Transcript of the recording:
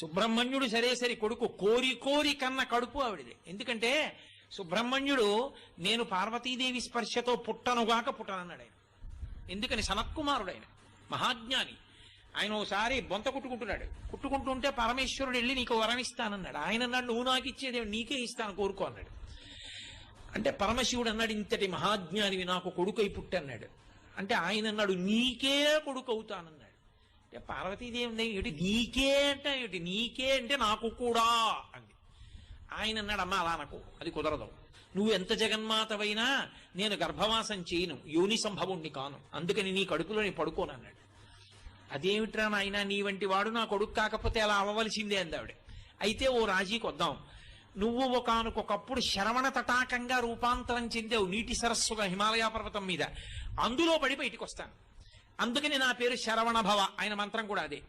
సుబ్రహ్మణ్యుడు సరే సరి కొడుకు, కోరి కోరి కన్న కడుపు ఆవిడది. ఎందుకంటే సుబ్రహ్మణ్యుడు నేను పార్వతీదేవి స్పర్శతో పుట్టనుగాక పుట్టనన్నాడు ఆయన. ఎందుకని? సనత్కుమారుడు ఆయన, మహాజ్ఞాని. ఆయన ఓసారి బొంత కుట్టుకుంటుంటే పరమేశ్వరుడు వెళ్ళి నీకు వరం ఇస్తానన్నాడు. ఆయన అన్నాడు, నువ్వు నాకు ఇచ్చేది నీకే ఇస్తాను, కోరుకో అన్నాడు. అంటే పరమశివుడు అన్నాడు, ఇంతటి మహాజ్ఞానివి నాకు కొడుకై పుట్టన్నాడు. అంటే ఆయన అన్నాడు, నీకే కొడుకు అవుతానన్నాడు. అంటే పార్వతీదేవి ఏమిటి నీకే అంటే ఏమిటి, నీకే అంటే నాకు కూడా అంది. ఆయన అన్నాడు, అమ్మ అలా నాకు అది కుదరదు, నువ్వు ఎంత జగన్మాతవైనా నేను గర్భవాసం చేయను, యోని సంభవుణ్ణి కాను, అందుకని నీ కడుపులో నీ పడుకోనన్నాడు. అదేమిట్రా నాయన, నీ వంటి వాడు నా కొడుకు కాకపోతే అలా అవ్వవలసిందే అంది ఆవిడ. అయితే ఓ రాజీకి వద్దాం, నువ్వు ఒకనకొకప్పుడు శరవణ తటాకంగా రూపాంతరం చెందావు నీటి సరస్సుగా హిమాలయ పర్వతం మీద, అందులో పడి బయటికి వస్తాను, అందుకని నా పేరు శరవణ భవ. ఆయన మంత్రం కూడా అదే.